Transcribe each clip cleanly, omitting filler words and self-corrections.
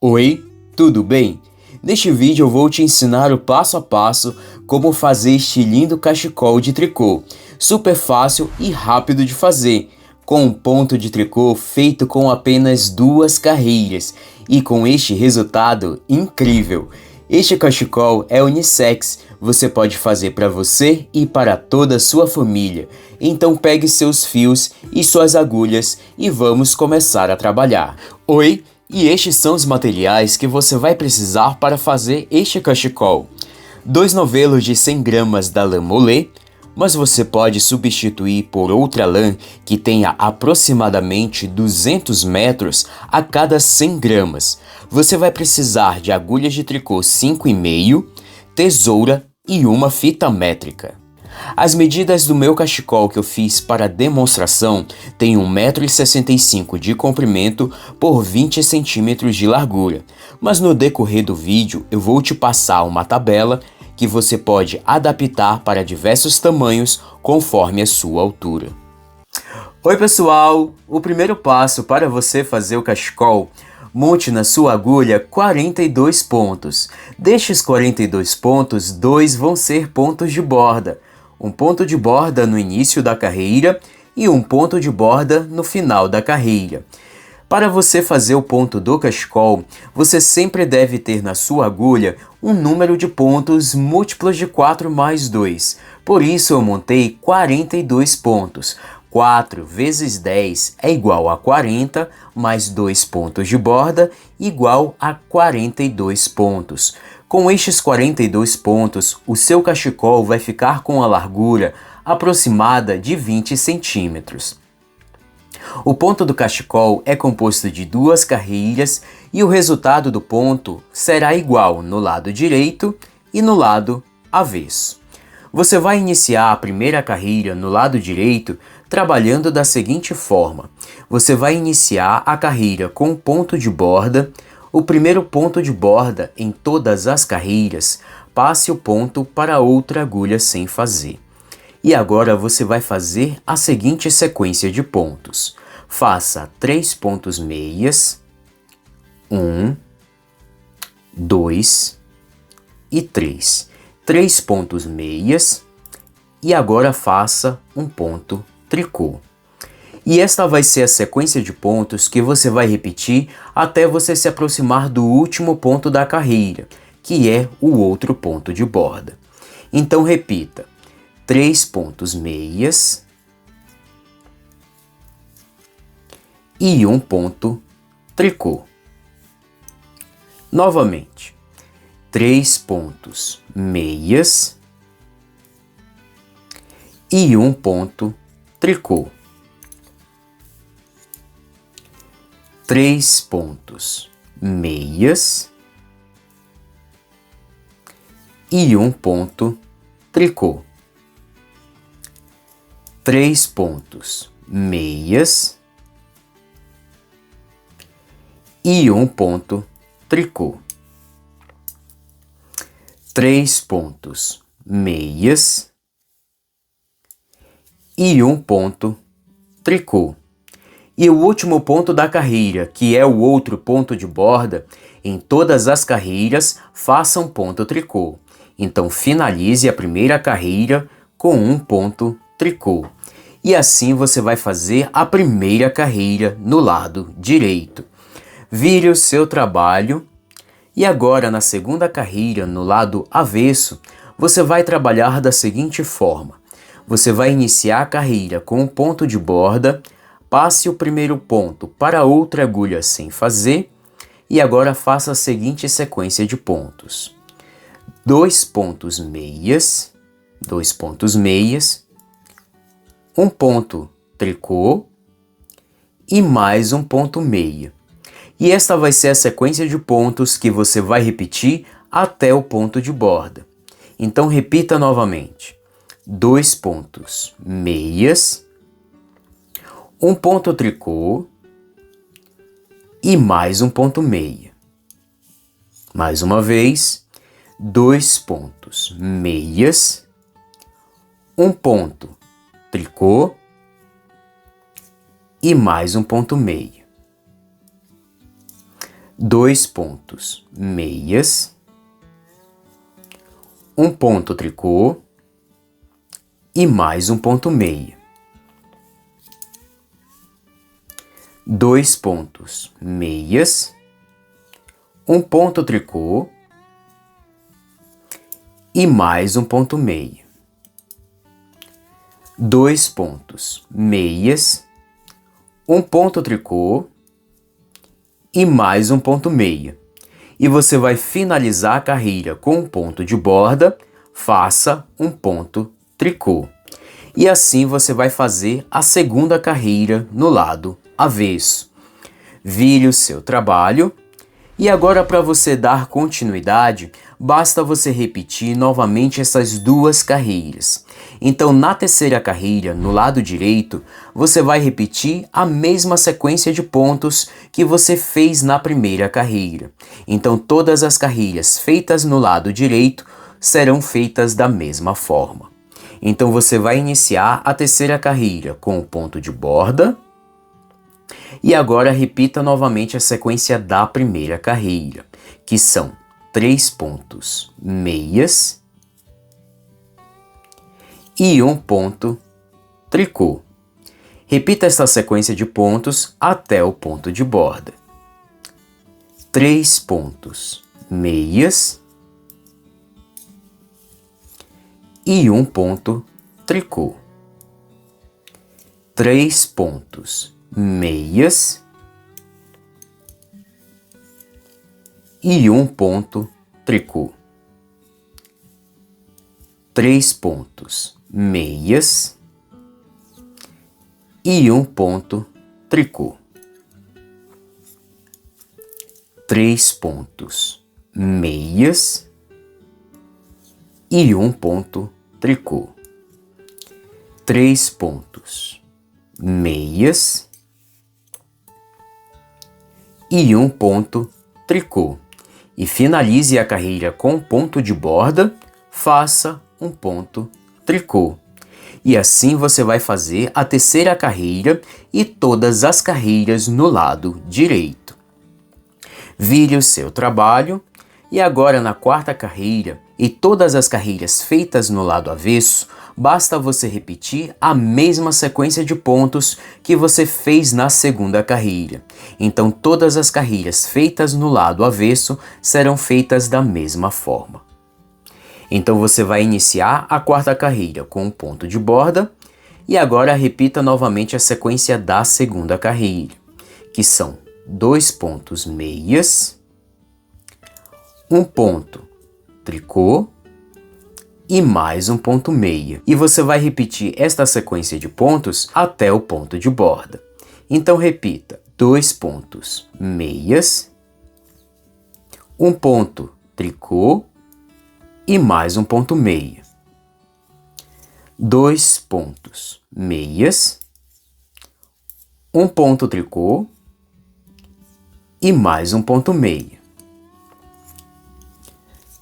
Oi, tudo bem? Neste vídeo eu vou te ensinar o passo a passo como fazer este lindo cachecol de tricô, super fácil e rápido de fazer, com um ponto de tricô feito com apenas 2 carreiras e com este resultado incrível. Este cachecol é unissex, você pode fazer para você e para toda a sua família. Então pegue seus fios e suas agulhas e vamos começar a trabalhar. Oi! E estes são os materiais que você vai precisar para fazer este cachecol. 2 novelos de 100 gramas da lã mollet, mas você pode substituir por outra lã que tenha aproximadamente 200 metros a cada 100 gramas. Você vai precisar de agulhas de tricô 5,5, tesoura e uma fita métrica. As medidas do meu cachecol que eu fiz para demonstração têm 1,65 m de comprimento por 20 cm de largura, mas no decorrer do vídeo eu vou te passar uma tabela que você pode adaptar para diversos tamanhos conforme a sua altura. Oi pessoal, o primeiro passo para você fazer o cachecol: monte na sua agulha 42 pontos. Destes 42 pontos, 2 vão ser pontos de borda. Um ponto de borda no início da carreira e um ponto de borda no final da carreira. Para você fazer o ponto do cachecol, você sempre deve ter na sua agulha um número de pontos múltiplos de 4 mais 2. Por isso eu montei 42 pontos. 4 vezes 10 é igual a 40, mais 2 pontos de borda igual a 42 pontos. Com estes 42 pontos, o seu cachecol vai ficar com a largura aproximada de 20 centímetros. O ponto do cachecol é composto de 2 carreiras e o resultado do ponto será igual no lado direito e no lado avesso. Você vai iniciar a primeira carreira no lado direito trabalhando da seguinte forma: você vai iniciar a carreira com um ponto de borda. O primeiro ponto de borda em todas as carreiras, passe o ponto para outra agulha sem fazer. E agora você vai fazer a seguinte sequência de pontos. Faça 3 pontos meias, 1, 2 e 3. 3 pontos meias e agora faça um ponto tricô. E esta vai ser a sequência de pontos que você vai repetir até você se aproximar do último ponto da carreira, que é o outro ponto de borda. Então repita: 3 pontos meias e um ponto tricô. Novamente, 3 pontos meias e um ponto tricô. 3 pontos meias e um ponto tricô. 3 pontos meias e um ponto tricô. 3 pontos meias e um ponto tricô. E o último ponto da carreira, que é o outro ponto de borda, em todas as carreiras faça um ponto tricô. Então finalize a primeira carreira com um ponto tricô. E assim você vai fazer a primeira carreira no lado direito. Vire o seu trabalho e agora na segunda carreira no lado avesso, você vai trabalhar da seguinte forma. Você vai iniciar a carreira com um ponto de borda, passe o primeiro ponto para outra agulha sem fazer e agora faça a seguinte sequência de pontos. 2 pontos meias, 2 pontos meias, um ponto tricô e mais um ponto meia. E esta vai ser a sequência de pontos que você vai repetir até o ponto de borda. Então repita novamente: 2 pontos meias, um ponto tricô e mais um ponto meia. Mais uma vez, 2 pontos meias, um ponto tricô e mais um ponto meia. 2 pontos meias, um ponto tricô e mais um ponto meia. 2 pontos meias, um ponto tricô e mais um ponto meia. 2 pontos meias, um ponto tricô e mais um ponto meia. E você vai finalizar a carreira com um ponto de borda, faça um ponto tricô. E assim você vai fazer a segunda carreira no lado avesso. Vire o seu trabalho. E agora, para você dar continuidade, basta você repetir novamente essas duas carreiras. Então, na terceira carreira, no lado direito, você vai repetir a mesma sequência de pontos que você fez na primeira carreira. Então, todas as carreiras feitas no lado direito serão feitas da mesma forma. Então, você vai iniciar a terceira carreira com o ponto de borda. E agora repita novamente a sequência da primeira carreira, que são 3 pontos meias e um ponto tricô. Repita esta sequência de pontos até o ponto de borda. 3 pontos meias e um ponto tricô. 3 pontos meias e um ponto tricô. 3 pontos meias e um ponto tricô. 3 pontos meias e um ponto tricô. 3 pontos meias e um ponto tricô. E finalize a carreira com ponto de borda, faça um ponto tricô. E assim você vai fazer a terceira carreira e todas as carreiras no lado direito. Vire o seu trabalho e agora na quarta carreira e todas as carreiras feitas no lado avesso, basta você repetir a mesma sequência de pontos que você fez na segunda carreira. Então todas as carreiras feitas no lado avesso serão feitas da mesma forma. Então você vai iniciar a quarta carreira com um ponto de borda e agora repita novamente a sequência da segunda carreira, que são 2 pontos meias, um ponto tricô e mais um ponto meia. E você vai repetir esta sequência de pontos até o ponto de borda. Então repita: 2 pontos meias, um ponto tricô e mais um ponto meia. 2 pontos meias, um ponto tricô e mais um ponto meia.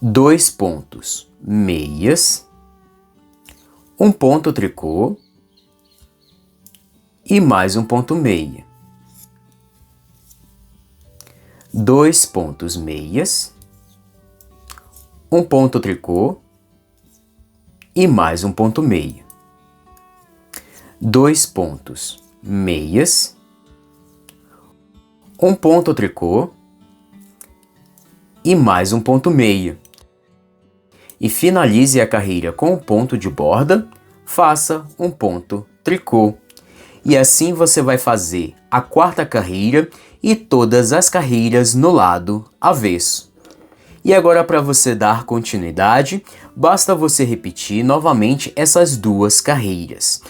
2 pontos meias, um ponto tricô e mais um ponto meia. 2 pontos meias, um ponto tricô e mais um ponto meia. 2 pontos meias, um ponto tricô e mais um ponto meia. E finalize a carreira com o ponto de borda, faça um ponto tricô. E assim você vai fazer a quarta carreira e todas as carreiras no lado avesso. E agora, para você dar continuidade, basta você repetir novamente essas duas carreiras.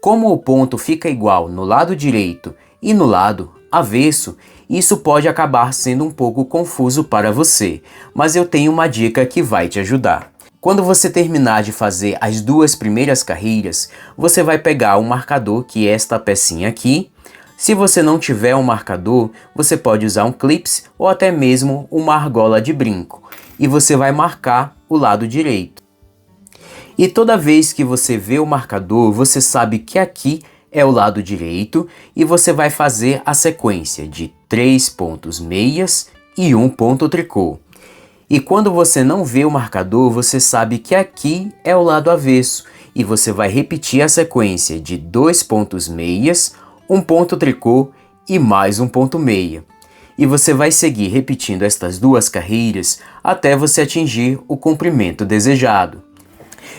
Como o ponto fica igual no lado direito e no lado avesso, isso pode acabar sendo um pouco confuso para você, mas eu tenho uma dica que vai te ajudar. Quando você terminar de fazer as duas primeiras carreiras, você vai pegar um marcador, que é esta pecinha aqui. Se você não tiver um marcador, você pode usar um clips ou até mesmo uma argola de brinco. E você vai marcar o lado direito. E toda vez que você vê o marcador, você sabe que aqui é o lado direito e você vai fazer a sequência de 3 pontos meias e um ponto tricô. E quando você não vê o marcador, você sabe que aqui é o lado avesso e você vai repetir a sequência de 2 pontos meias, um ponto tricô e mais um ponto meia. E você vai seguir repetindo estas duas carreiras até você atingir o comprimento desejado.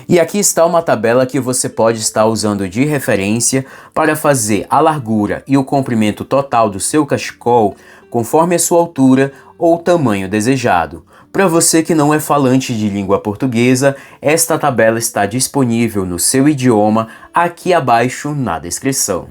E aqui está uma tabela que você pode estar usando de referência para fazer a largura e o comprimento total do seu cachecol conforme a sua altura ou tamanho desejado. Para você que não é falante de língua portuguesa, esta tabela está disponível no seu idioma aqui abaixo na descrição.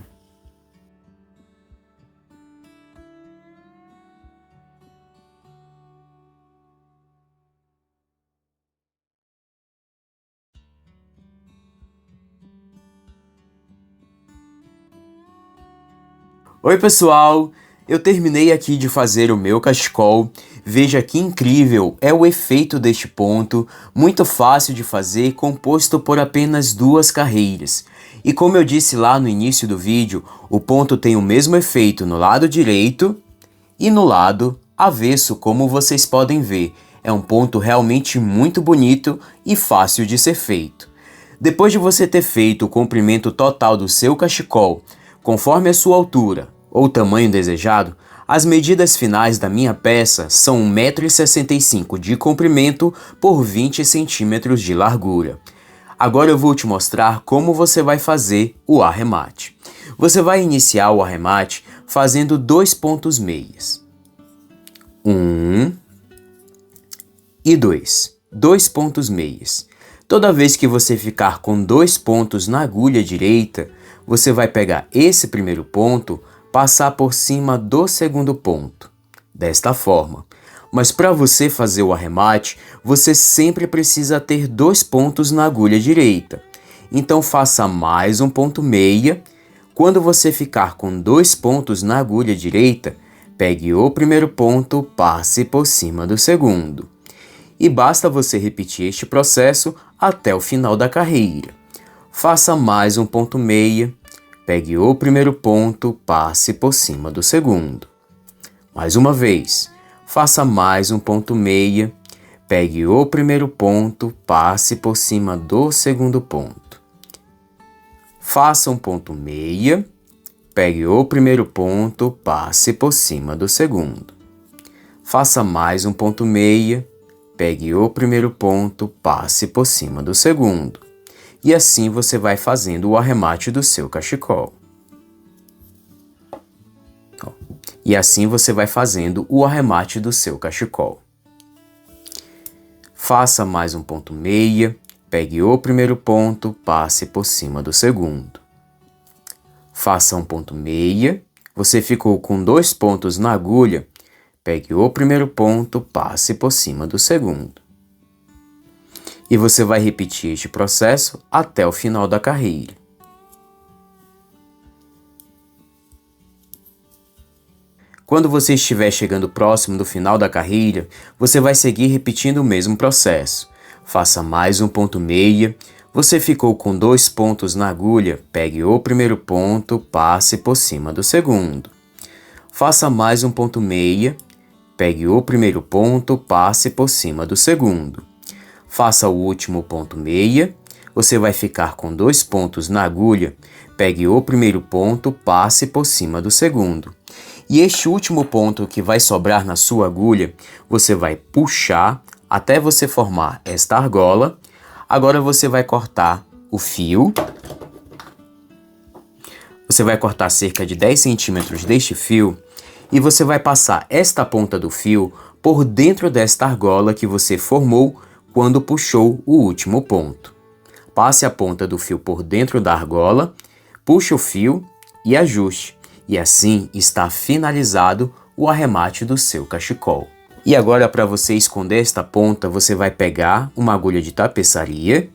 Oi pessoal, eu terminei aqui de fazer o meu cachecol. Veja que incrível é o efeito deste ponto, muito fácil de fazer, composto por apenas duas carreiras. E como eu disse lá no início do vídeo, o ponto tem o mesmo efeito no lado direito e no lado avesso, como vocês podem ver. É um ponto realmente muito bonito e fácil de ser feito. Depois de você ter feito o comprimento total do seu cachecol, conforme a sua altura ou tamanho desejado, as medidas finais da minha peça são 1,65 m de comprimento por 20 cm de largura. Agora eu vou te mostrar como você vai fazer o arremate. Você vai iniciar o arremate fazendo 2 pontos meias. 1 e 2. 2 pontos meias. Toda vez que você ficar com 2 pontos na agulha direita, você vai pegar esse primeiro ponto, passar por cima do segundo ponto, desta forma. Mas para você fazer o arremate, você sempre precisa ter 2 pontos na agulha direita. Então faça mais um ponto meia. Quando você ficar com 2 pontos na agulha direita, pegue o primeiro ponto, passe por cima do segundo. E basta você repetir este processo até o final da carreira. Faça mais um ponto meia. Pegue o primeiro ponto, passe por cima do segundo. Mais uma vez, faça mais um ponto meia, pegue o primeiro ponto, passe por cima do segundo ponto. Faça um ponto meia, pegue o primeiro ponto, passe por cima do segundo. Faça mais um ponto meia, pegue o primeiro ponto, passe por cima do segundo. E assim você vai fazendo o arremate do seu cachecol. E assim você vai fazendo o arremate do seu cachecol. Faça mais um ponto meia, pegue o primeiro ponto, passe por cima do segundo. Faça um ponto meia, você ficou com 2 pontos na agulha, pegue o primeiro ponto, passe por cima do segundo. E você vai repetir este processo até o final da carreira. Quando você estiver chegando próximo do final da carreira, você vai seguir repetindo o mesmo processo. Faça mais um ponto meia, você ficou com 2 pontos na agulha, pegue o primeiro ponto, passe por cima do segundo. Faça mais um ponto meia, pegue o primeiro ponto, passe por cima do segundo. Faça o último ponto meia, você vai ficar com 2 pontos na agulha, pegue o primeiro ponto, passe por cima do segundo. E este último ponto que vai sobrar na sua agulha, você vai puxar até você formar esta argola. Agora você vai cortar o fio. Você vai cortar cerca de 10 centímetros deste fio e você vai passar esta ponta do fio por dentro desta argola que você formou quando puxou o último ponto. Passe a ponta do fio por dentro da argola, puxe o fio e ajuste. E assim está finalizado o arremate do seu cachecol. E agora, para você esconder esta ponta, você vai pegar uma agulha de tapeçaria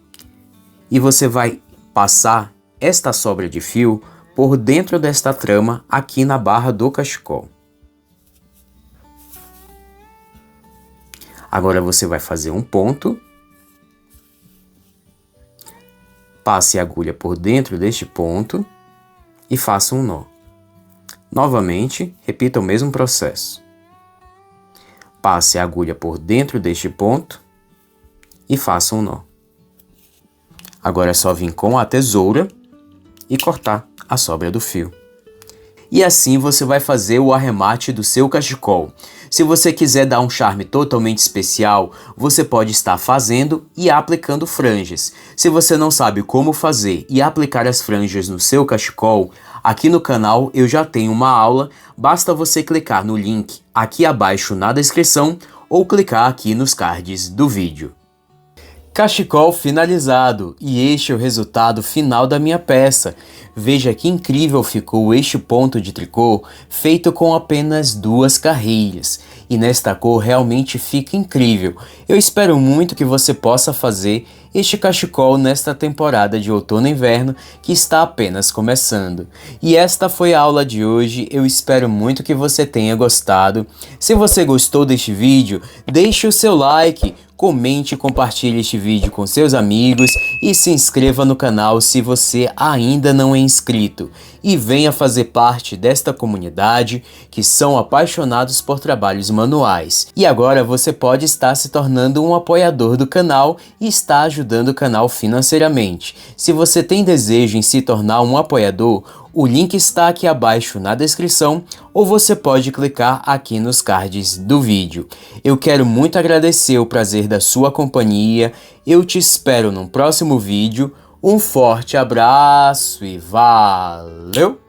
e você vai passar esta sobra de fio por dentro desta trama aqui na barra do cachecol. Agora você vai fazer um ponto, passe a agulha por dentro deste ponto e faça um nó. Novamente, repita o mesmo processo. passe a agulha por dentro deste ponto e faça um nó. Agora é só vir com a tesoura e cortar a sobra do fio. E assim você vai fazer o arremate do seu cachecol. Se você quiser dar um charme totalmente especial, você pode estar fazendo e aplicando franjas. Se você não sabe como fazer e aplicar as franjas no seu cachecol, aqui no canal eu já tenho uma aula, basta você clicar no link aqui abaixo na descrição ou clicar aqui nos cards do vídeo. Cachecol finalizado, e este é o resultado final da minha peça. Veja que incrível ficou este ponto de tricô feito com apenas 2 carreiras. E nesta cor realmente fica incrível. Eu espero muito que você possa fazer este cachecol nesta temporada de outono e inverno que está apenas começando. E esta foi a aula de hoje, eu espero muito que você tenha gostado. Se você gostou deste vídeo, deixe o seu like, comente e compartilhe este vídeo com seus amigos e se inscreva no canal se você ainda não é inscrito. E venha fazer parte desta comunidade que são apaixonados por trabalhos manuais. E agora você pode estar se tornando um apoiador do canal e está ajudando o canal financeiramente. Se você tem desejo em se tornar um apoiador, o link está aqui abaixo na descrição ou você pode clicar aqui nos cards do vídeo. Eu quero muito agradecer o prazer da sua companhia, eu te espero no próximo vídeo, um forte abraço e valeu!